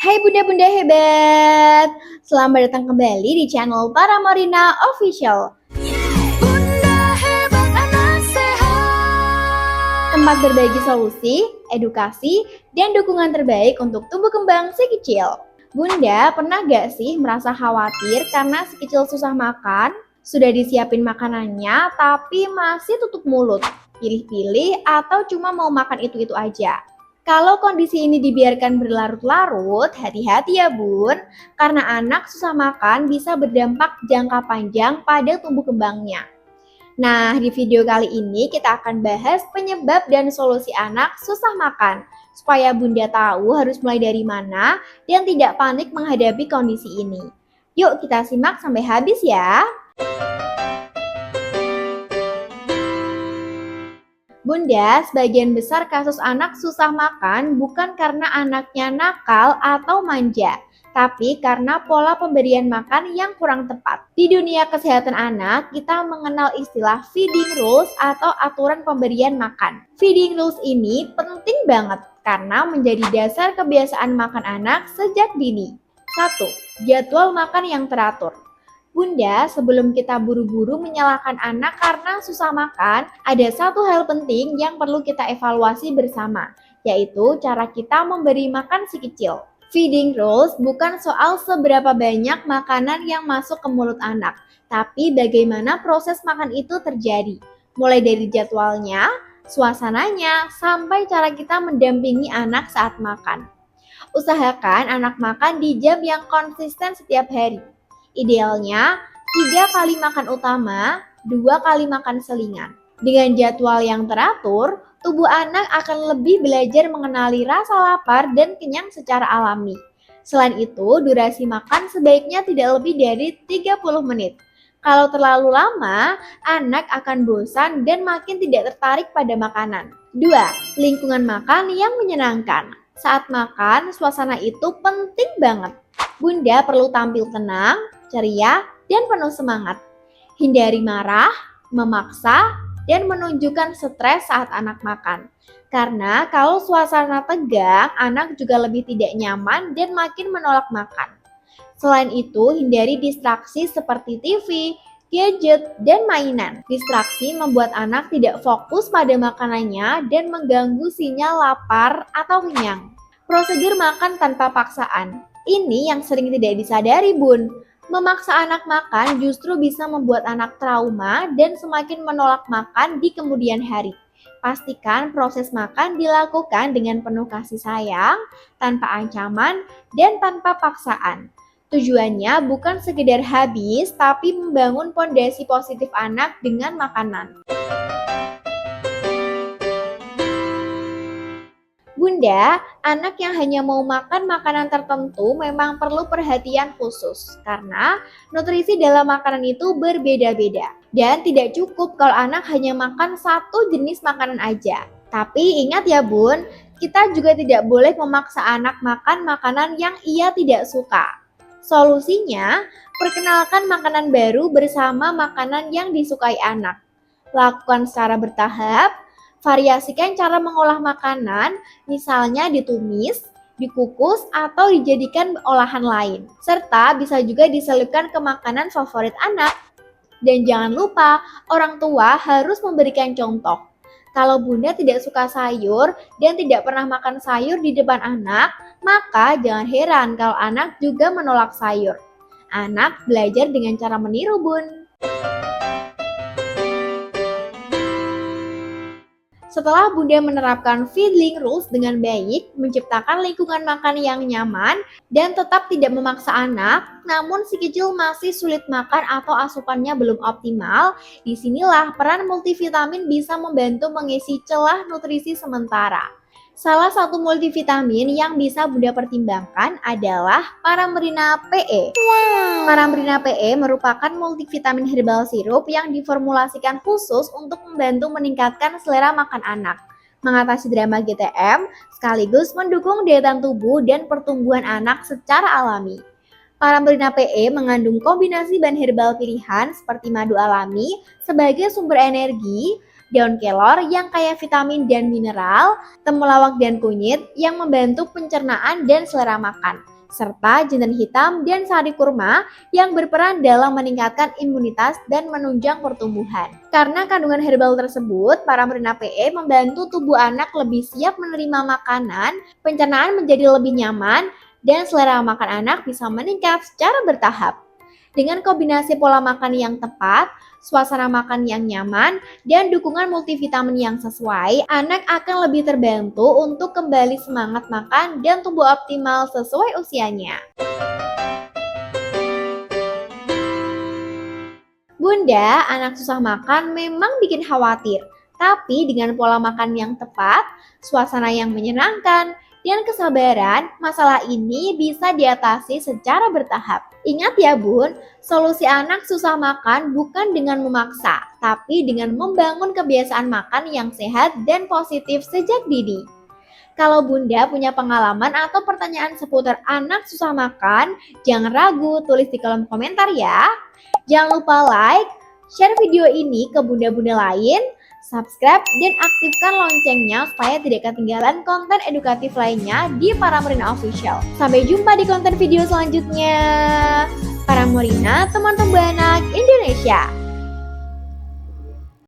Hai bunda-bunda hebat, selamat datang kembali di channel Para Morina Official. Bunda hebat anak sehat. Tempat berbagi solusi, edukasi, dan dukungan terbaik untuk tumbuh kembang si kecil. Bunda pernah gak sih merasa khawatir karena si kecil susah makan? Sudah disiapin makanannya tapi masih tutup mulut, pilih-pilih atau cuma mau makan itu-itu aja? Kalau kondisi ini dibiarkan berlarut-larut, hati-hati ya bun, karena anak susah makan bisa berdampak jangka panjang pada tumbuh kembangnya. Nah, di video kali ini kita akan bahas penyebab dan solusi anak susah makan, supaya bunda tahu harus mulai dari mana dan tidak panik menghadapi kondisi ini. Yuk kita simak sampai habis ya. Bunda, sebagian besar kasus anak susah makan bukan karena anaknya nakal atau manja, tapi karena pola pemberian makan yang kurang tepat. Di dunia kesehatan anak, kita mengenal istilah feeding rules atau aturan pemberian makan. Feeding rules ini penting banget karena menjadi dasar kebiasaan makan anak sejak dini. 1. Jadwal makan yang teratur. Bunda, sebelum kita buru-buru menyalahkan anak karena susah makan, ada satu hal penting yang perlu kita evaluasi bersama, yaitu cara kita memberi makan si kecil. Feeding rules bukan soal seberapa banyak makanan yang masuk ke mulut anak, tapi bagaimana proses makan itu terjadi. Mulai dari jadwalnya, suasananya, sampai cara kita mendampingi anak saat makan. Usahakan anak makan di jam yang konsisten setiap hari. Idealnya 3 kali makan utama, 2 kali makan selingan. Dengan jadwal yang teratur, tubuh anak akan lebih belajar mengenali rasa lapar dan kenyang secara alami. Selain itu, durasi makan sebaiknya tidak lebih dari 30 menit. Kalau terlalu lama, anak akan bosan dan makin tidak tertarik pada makanan. 2. Lingkungan makan yang menyenangkan. Saat makan, suasana itu penting banget. Bunda perlu tampil tenang, ceria, dan penuh semangat. Hindari marah, memaksa, dan menunjukkan stres saat anak makan. Karena kalau suasana tegang, anak juga lebih tidak nyaman dan makin menolak makan. Selain itu, hindari distraksi seperti TV, gadget, dan mainan. Distraksi membuat anak tidak fokus pada makanannya dan mengganggu sinyal lapar atau kenyang. Prosedur makan tanpa paksaan. Ini yang sering tidak disadari, Bun. Memaksa anak makan justru bisa membuat anak trauma dan semakin menolak makan di kemudian hari. Pastikan proses makan dilakukan dengan penuh kasih sayang, tanpa ancaman, dan tanpa paksaan. Tujuannya bukan sekedar habis, tapi membangun pondasi positif anak dengan makanan. Bunda, anak yang hanya mau makan makanan tertentu memang perlu perhatian khusus karena nutrisi dalam makanan itu berbeda-beda. Dan tidak cukup kalau anak hanya makan satu jenis makanan aja. Tapi ingat ya bun, kita juga tidak boleh memaksa anak makan makanan yang ia tidak suka. Solusinya, perkenalkan makanan baru bersama makanan yang disukai anak. Lakukan secara bertahap. Variasikan cara mengolah makanan, misalnya ditumis, dikukus, atau dijadikan olahan lain. Serta bisa juga diselipkan ke makanan favorit anak. Dan jangan lupa, orang tua harus memberikan contoh. Kalau bunda tidak suka sayur dan tidak pernah makan sayur di depan anak, maka jangan heran kalau anak juga menolak sayur. Anak belajar dengan cara meniru, bun. Setelah bunda menerapkan feeding rules dengan baik, menciptakan lingkungan makan yang nyaman, dan tetap tidak memaksa anak, namun si kecil masih sulit makan atau asupannya belum optimal, disinilah peran multivitamin bisa membantu mengisi celah nutrisi sementara. Salah satu multivitamin yang bisa bunda pertimbangkan adalah Parambrina PE. Parambrina PE merupakan multivitamin herbal sirup yang diformulasikan khusus untuk membantu meningkatkan selera makan anak, mengatasi drama GTM, sekaligus mendukung daya tahan tubuh dan pertumbuhan anak secara alami. Parambrina PE mengandung kombinasi bahan herbal pilihan seperti madu alami sebagai sumber energi, daun kelor yang kaya vitamin dan mineral, temulawak dan kunyit yang membantu pencernaan dan selera makan, serta jinten hitam dan sari kurma yang berperan dalam meningkatkan imunitas dan menunjang pertumbuhan. Karena kandungan herbal tersebut, Paramurina PE membantu tubuh anak lebih siap menerima makanan, pencernaan menjadi lebih nyaman, dan selera makan anak bisa meningkat secara bertahap. Dengan kombinasi pola makan yang tepat, suasana makan yang nyaman, dan dukungan multivitamin yang sesuai, anak akan lebih terbantu untuk kembali semangat makan dan tumbuh optimal sesuai usianya. Bunda, anak susah makan memang bikin khawatir, tapi dengan pola makan yang tepat, suasana yang menyenangkan, dan kesabaran, masalah ini bisa diatasi secara bertahap. Ingat ya Bun, solusi anak susah makan bukan dengan memaksa, tapi dengan membangun kebiasaan makan yang sehat dan positif sejak dini. Kalau Bunda punya pengalaman atau pertanyaan seputar anak susah makan, jangan ragu tulis di kolom komentar ya. Jangan lupa like, share video ini ke bunda-bunda lain, subscribe dan aktifkan loncengnya supaya tidak ketinggalan konten edukatif lainnya di Paramurina Official. Sampai jumpa di konten video selanjutnya. Paramurina, teman pembawa anak Indonesia.